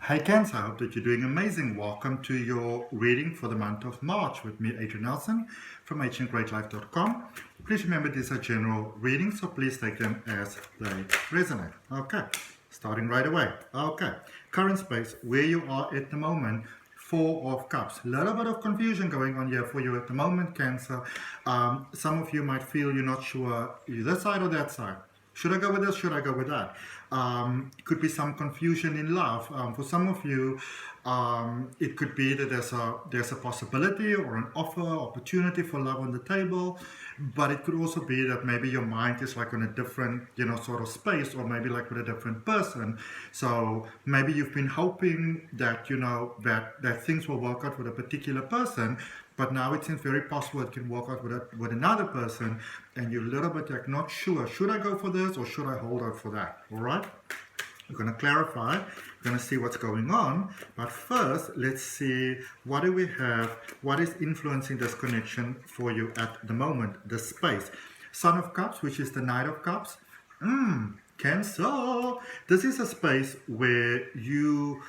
Hey Cancer, I hope that you're doing amazing. Welcome to your reading for the month of March with me, Adrian Nelson from AHNGreatLife.com. Please remember these are general readings, so please take them as they resonate. Okay, starting right away. Okay, current space, where you are at the moment. Four of Cups. A little bit of confusion going on here for you at the moment, Cancer. Some of you might feel you're not sure, you're this side or that side. Should I go with this? Should I go with that? Could be some confusion in love. For some of you, it could be that there's a possibility or an offer, opportunity for love on the table, but it could also be that maybe your mind is like on a different, sort of space, or maybe like with a different person. So maybe you've been hoping that, that things will work out with a particular person, but now it seems very possible it can work out with another person, and you're a little bit like not sure, should I go for this or should I hold out for that? All right, we're going to clarify, we're going to see what's going on, but first let's see, what do we have, what is influencing this connection for you at the moment, the space. Son of Cups, which is the Knight of Cups. Cancer, this is a space where you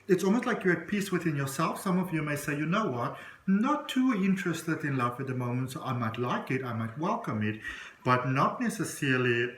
it's almost like you're at peace within yourself. Some of you may say, you know what, not too interested in love at the moment, so I might like it, I might welcome it, but not necessarily,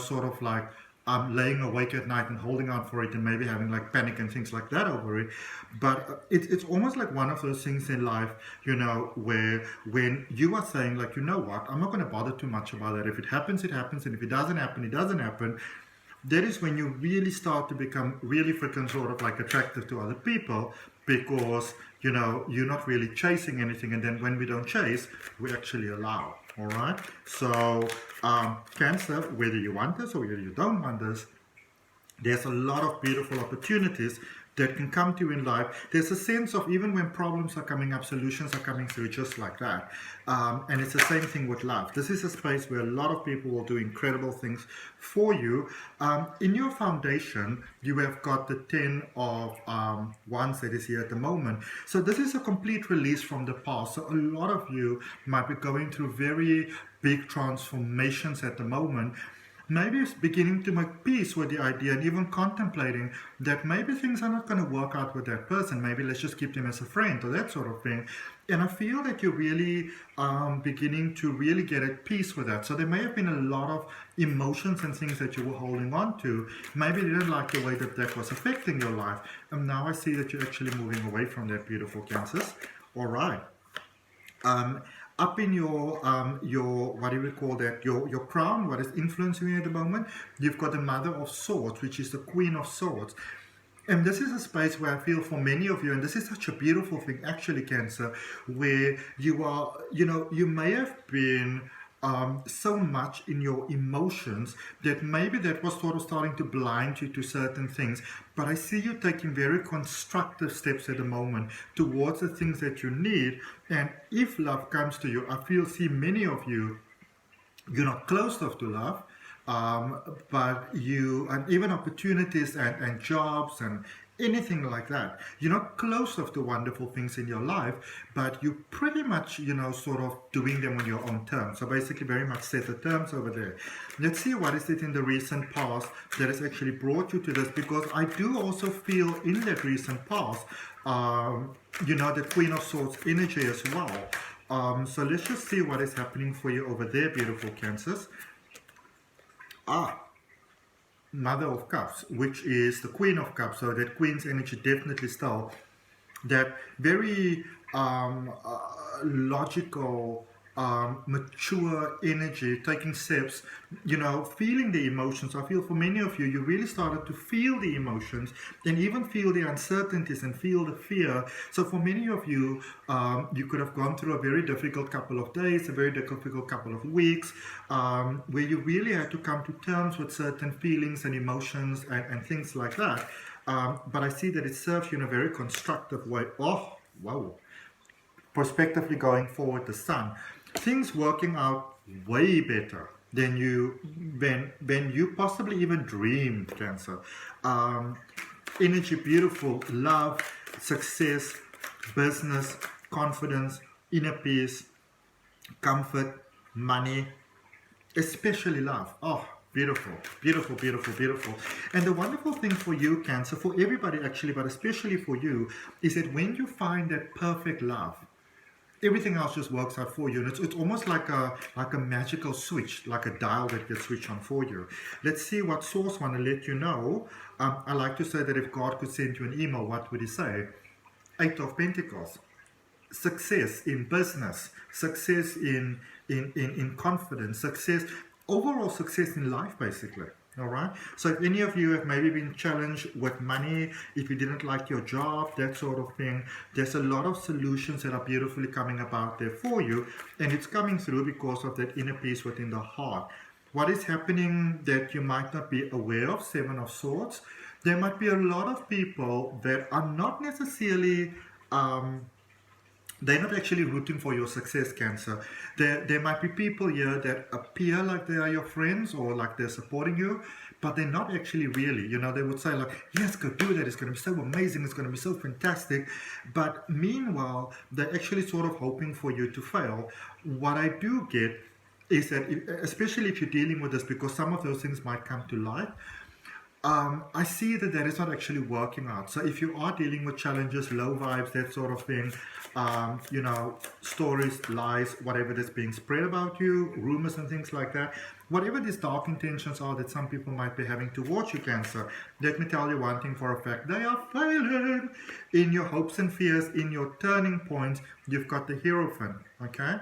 sort of like laying awake at night and holding out for it and maybe having like panic and things like that over it. But it's almost like one of those things in life, where when you are saying like, you know what, I'm not going to bother too much about it. If it happens, it happens. And if it doesn't happen, it doesn't happen. That is when you really start to become really freaking sort of like attractive to other people, because you're not really chasing anything, and then when we don't chase, we actually allow. All right, so Cancer, whether you want this or whether you don't want this, there's a lot of beautiful opportunities that can come to you in life. There's a sense of, even when problems are coming up, solutions are coming through just like that. And it's the same thing with love. This is a space where a lot of people will do incredible things for you. In your foundation, you have got the 10 of Wands that is here at the moment. So this is a complete release from the past. So a lot of you might be going through very big transformations at the moment. Maybe it's beginning to make peace with the idea and even contemplating that maybe things are not going to work out with that person. Maybe let's just keep them as a friend or that sort of thing. And I feel that you're really beginning to really get at peace with that. So there may have been a lot of emotions and things that you were holding on to. Maybe you didn't like the way that that was affecting your life. And now I see that you're actually moving away from that, beautiful Cancers. All right. Up in your what do we call that, your crown, what is influencing you at the moment, you've got the Mother of Swords, which is the Queen of Swords. And this is a space where I feel for many of you, and this is such a beautiful thing actually, Cancer, where you are, you may have been so much in your emotions that maybe that was sort of starting to blind you to certain things. But I see you taking very constructive steps at the moment towards the things that you need. And if love comes to you, I see many of you, you're not close enough to love, but and even opportunities and jobs and anything like that. You're not close enough to wonderful things in your life, but you're pretty much, sort of doing them on your own terms. So basically very much set the terms over there. Let's see what is it in the recent past that has actually brought you to this, because I do also feel in that recent past, the Queen of Swords energy as well. So let's just see what is happening for you over there, beautiful Cancers. Mother of Cups, which is the Queen of Cups. So that Queen's energy definitely still that very logical, mature energy, taking steps, feeling the emotions. I feel for many of you, you really started to feel the emotions and even feel the uncertainties and feel the fear. So for many of you, you could have gone through a very difficult couple of days, a very difficult couple of weeks, where you really had to come to terms with certain feelings and emotions and things like that. But I see that it serves you in a very constructive way. Oh, wow. Prospectively going forward, the Sun. Things working out way better than you possibly even dreamed, Cancer. Energy, beautiful, love, success, business, confidence, inner peace, comfort, money, especially love. Oh, Beautiful, beautiful, beautiful, beautiful. And the wonderful thing for you, Cancer, for everybody actually, but especially for you, is that when you find that perfect love, everything else just works out for you. And it's almost like a magical switch, like a dial that gets switched on for you. Let's see what Source want to let you know. I like to say that if God could send you an email, what would he say? Eight of Pentacles. Success in business, success in confidence, success, overall success in life, basically. All right. So if any of you have maybe been challenged with money, if you didn't like your job, that sort of thing, there's a lot of solutions that are beautifully coming about there for you, and it's coming through because of that inner peace within the heart. What is happening that you might not be aware of? Seven of Swords. There might be a lot of people that are not necessarily they're not actually rooting for your success, Cancer. There might be people here that appear like they are your friends or like they're supporting you, but they're not actually really. You know, they would say like, yes, go do that. It's going to be so amazing. It's going to be so fantastic. But meanwhile, they're actually sort of hoping for you to fail. What I do get is that, especially if you're dealing with this, because some of those things might come to light, I see that is not actually working out. So if you are dealing with challenges, low vibes, that sort of thing, you know, stories, lies, whatever that's being spread about you, rumors and things like that, whatever these dark intentions are that some people might be having towards you, Cancer, let me tell you one thing for a fact: they are failing in your hopes and fears, in your turning points. You've got the Hierophant, okay?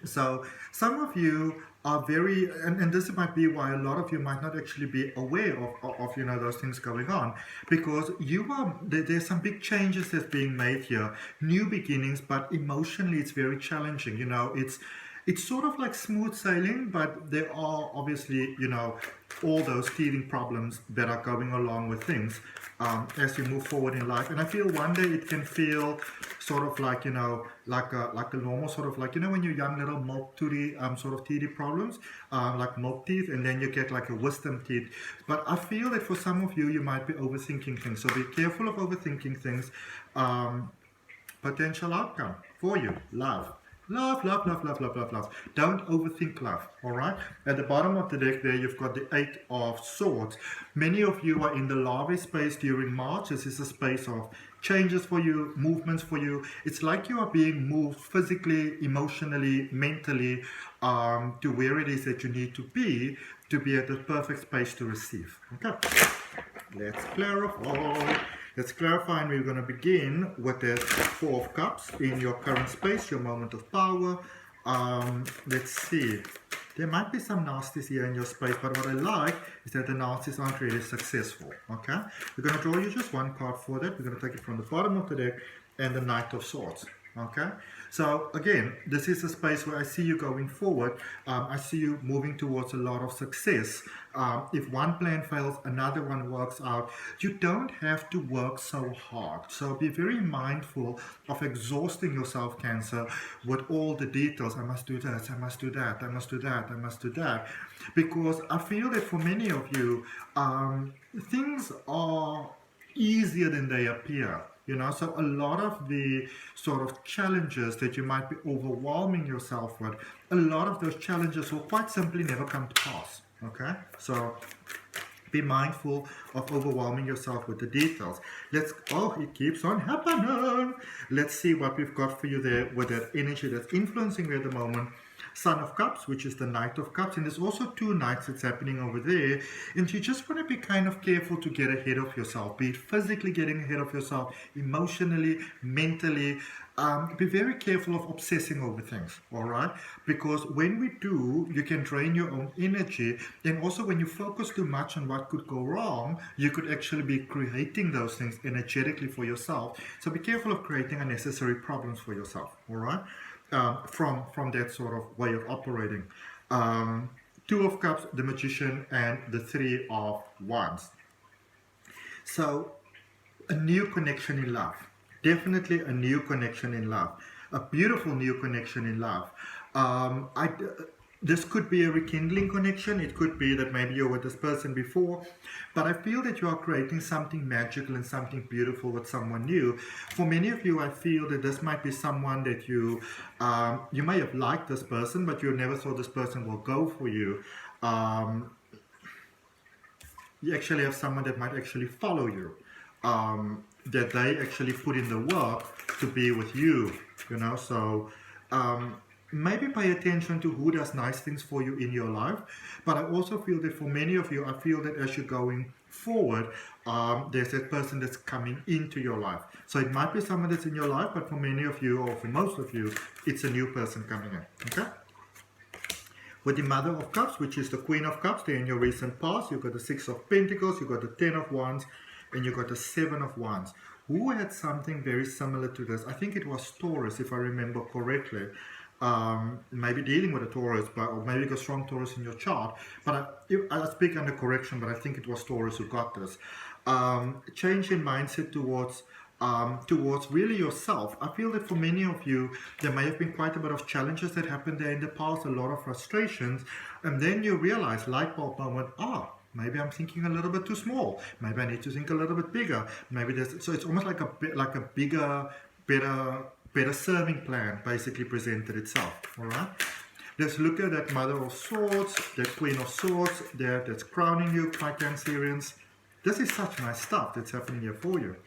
So some of you are very, and this might be why a lot of you might not actually be aware of you know, those things going on, because you are, there's some big changes that's being made here, new beginnings, but emotionally it's very challenging. You know, it's sort of like smooth sailing, but there are obviously, you know, all those teething problems that are going along with things as you move forward in life. And I feel one day it can feel sort of like, you know, like a normal sort of like, you know, when you're young, little milk toothie sort of teething problems, like milk teeth, and then you get like a wisdom teeth. But I feel that for some of you, you might be overthinking things. So be careful of overthinking things. Potential outcome for you: love. Love, love, love, love, love, love, love. Don't overthink love, all right? At the bottom of the deck there, you've got the Eight of Swords. Many of you are in the larvae space during March. This is a space of changes for you, movements for you. It's like you are being moved physically, emotionally, mentally, to where it is that you need to be at the perfect space to receive. Okay, let's clarify. Let's clarify, and we're going to begin with the Four of Cups in your current space, your moment of power. Let's see. There might be some nasties here in your space, but what I like is that the nasties aren't really successful. Okay? We're going to draw you just one card for that. We're going to take it from the bottom of the deck and the Knight of Swords. Okay, so again, this is a space where I see you going forward. I see you moving towards a lot of success. If one plan fails, another one works out. You don't have to work so hard. So be very mindful of exhausting yourself, Cancer, with all the details. I must do this, I must do that, I must do that, I must do that. Because I feel that for many of you, things are easier than they appear. You know, so a lot of the sort of challenges that you might be overwhelming yourself with, a lot of those challenges will quite simply never come to pass. Okay, so be mindful of overwhelming yourself with the details. It keeps on happening. Let's see what we've got for you there with that energy that's influencing you at the moment. Son of Cups, which is the Knight of Cups, and there's also two Knights that's happening over there, and you just want to be kind of careful to get ahead of yourself, be it physically getting ahead of yourself, emotionally, mentally. Be very careful of obsessing over things, all right? Because when we do, you can drain your own energy, and also when you focus too much on what could go wrong, you could actually be creating those things energetically for yourself. So be careful of creating unnecessary problems for yourself, all right? From that sort of way of operating. Two of Cups, the Magician, and the Three of Wands. So a new connection in love. Definitely a new connection in love. A beautiful new connection in love. This could be a rekindling connection. It could be that maybe you're with this person before, but I feel that you are creating something magical and something beautiful with someone new. For many of you, I feel that this might be someone that you may have liked this person, but you never thought this person will go for you. you actually have someone that might actually follow you, that they actually put in the work to be with you, you know. So maybe pay attention to who does nice things for you in your life. But I also feel that for many of you, I feel that as you're going forward, there's that person that's coming into your life. So it might be someone that's in your life, but for many of you, or for most of you, it's a new person coming in. Okay? With the Mother of Cups, which is the Queen of Cups, there in your recent past, you've got the Six of Pentacles, you've got the Ten of Wands, and you've got the Seven of Wands. Who had something very similar to this? I think it was Taurus, if I remember correctly. Maybe dealing with a Taurus, or maybe a strong Taurus in your chart. But I speak under correction, but I think it was Taurus who got this. Change in mindset towards really yourself. I feel that for many of you, there may have been quite a bit of challenges that happened there in the past, a lot of frustrations, and then you realize, light bulb moment, maybe I'm thinking a little bit too small. Maybe I need to think a little bit bigger. Maybe there's, so it's almost like a bigger, better serving plan basically presented itself. All right. Let's look at that Mother of Swords, that Queen of Swords, that's crowning you, my Cancerians. This is such nice stuff that's happening here for you.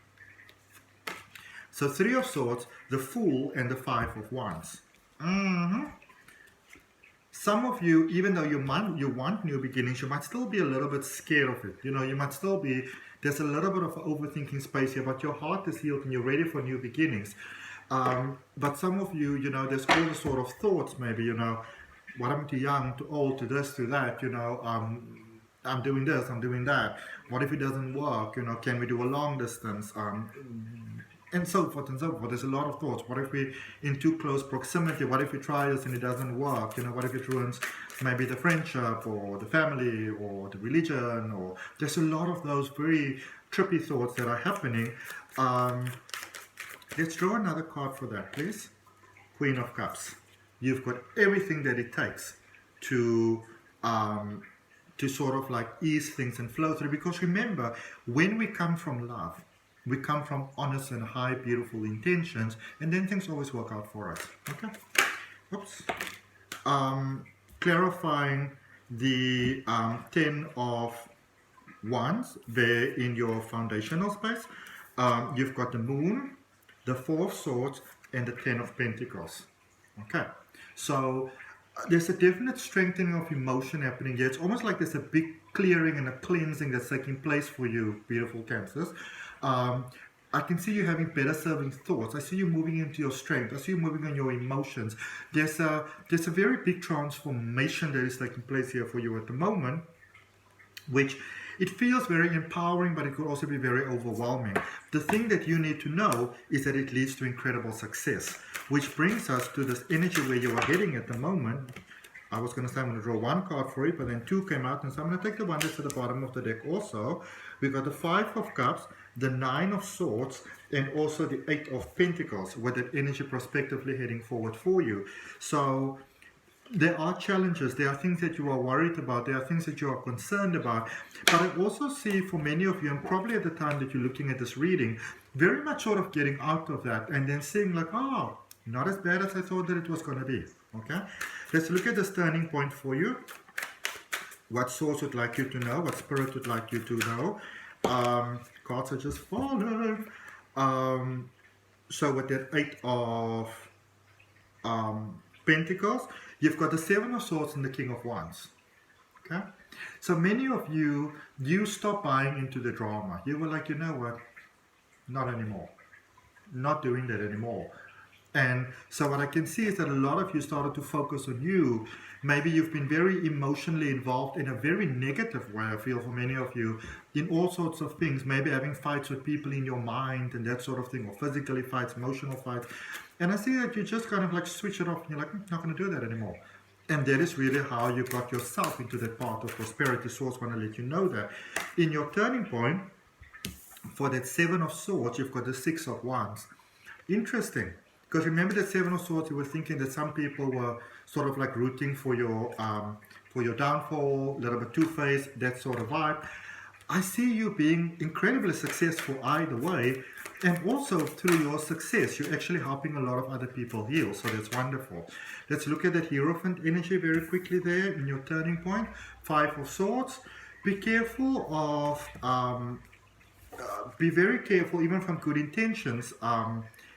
So Three of Swords, the Fool, and the Five of Wands. Some of you, even though you want new beginnings, you might still be a little bit scared of it. You know, you might still be, there's a little bit of overthinking space here, but your heart is healed and you're ready for new beginnings. But some of you, you know, there's all the sort of thoughts, maybe, you know, what, I'm too young, too old, to this, to that, you know, I'm doing this, I'm doing that. What if it doesn't work? You know, can we do a long distance? And so forth and so forth. There's a lot of thoughts. What if we're in too close proximity? What if we try this and it doesn't work? You know, what if it ruins maybe the friendship or the family or the religion? Or there's a lot of those very trippy thoughts that are happening. Let's draw another card for that, please. Queen of Cups. You've got everything that it takes to sort of like ease things and flow through. Because remember, when we come from love, we come from honest and high, beautiful intentions, and then things always work out for us. Okay? Oops. Clarifying the 10 of Wands there in your foundational space. You've got the Moon, the Four of Swords, and the 10 of Pentacles. Okay? So there's a definite strengthening of emotion happening here. It's almost like there's a big clearing and a cleansing that's taking place for you, beautiful Cancers. I can see you having better serving thoughts. I see you moving into your strength. I see you moving on your emotions. There's a very big transformation that is taking place here for you at the moment, which it feels very empowering, but it could also be very overwhelming. The thing that you need to know is that it leads to incredible success, which brings us to this energy where you are heading at the moment. I was going to say I'm going to draw one card for it, but then two came out, and so I'm going to take the one that's at the bottom of the deck also. We've got the Five of Cups, the Nine of Swords, and also the Eight of Pentacles, with that energy prospectively heading forward for you. So there are challenges, there are things that you are worried about, there are things that you are concerned about, but I also see for many of you, and probably at the time that you're looking at this reading, very much sort of getting out of that and then seeing like, oh, not as bad as I thought that it was going to be. Okay, let's look at this turning point for you. What Source would like you to know, what Spirit would like you to know. Cards are just falling. So with that Eight of Pentacles, you've got the Seven of Swords and the King of Wands. Okay, so many of you stopped buying into the drama. You were like, you know what, not anymore, not doing that anymore. And so what I can see is that a lot of you started to focus on you. Maybe you've been very emotionally involved in a very negative way, I feel, for many of you, in all sorts of things. Maybe having fights with people in your mind and that sort of thing, or physically fights, emotional fights. And I see that you just kind of like switch it off and you're like, not going to do that anymore. And that is really how you got yourself into that path of prosperity. Source want to let you know that. In your turning point, for that Seven of Swords, you've got the Six of Wands. Interesting. Because remember that Seven of Swords, you were thinking that some people were sort of like rooting for your downfall, a little bit two-faced, that sort of vibe. I see you being incredibly successful either way, and also through your success, you're actually helping a lot of other people heal, so that's wonderful. Let's look at that Hierophant energy very quickly there in your turning point. Five of Swords. Be careful of, be very careful, even from good intentions,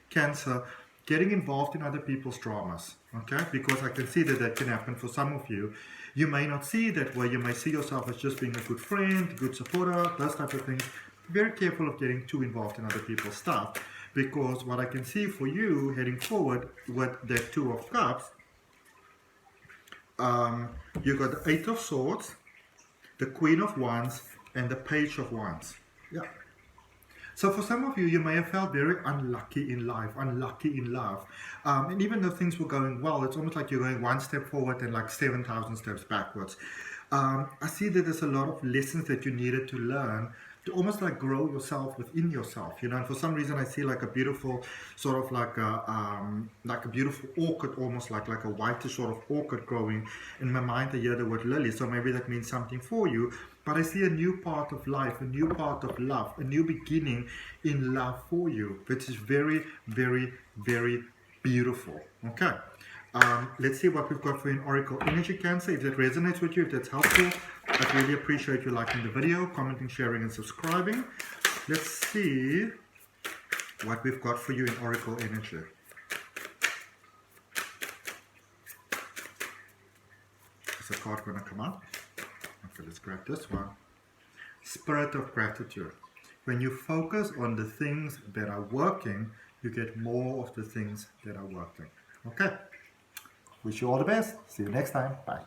Cancer, getting involved in other people's dramas, okay? Because I can see that that can happen for some of you. You may not see that way. You may see yourself as just being a good friend, good supporter, those type of things. Be very careful of getting too involved in other people's stuff, because what I can see for you heading forward with the Two of Cups, you got the Eight of Swords, the Queen of Wands, and the Page of Wands. Yeah. So for some of you, you may have felt very unlucky in life, unlucky in love. And even though things were going well, it's almost like you're going one step forward and like 7,000 steps backwards. I see that there's a lot of lessons that you needed to learn to almost like grow yourself within yourself, you know. And for some reason, I see like a beautiful sort of like a beautiful orchid, almost like a whitish sort of orchid growing. In my mind, I hear the word lily, so maybe that means something for you. But I see a new part of life, a new part of love, a new beginning in love for you, which is very, very, very beautiful. Okay. Let's see what we've got for you in Oracle Energy, Cancer. If that resonates with you, if that's helpful, I'd really appreciate you liking the video, commenting, sharing, and subscribing. Let's see what we've got for you in Oracle Energy. Is a card going to come up? Okay, let's grab this one. Spirit of gratitude. When you focus on the things that are working, you get more of the things that are working. Okay. Wish you all the best. See you next time. Bye.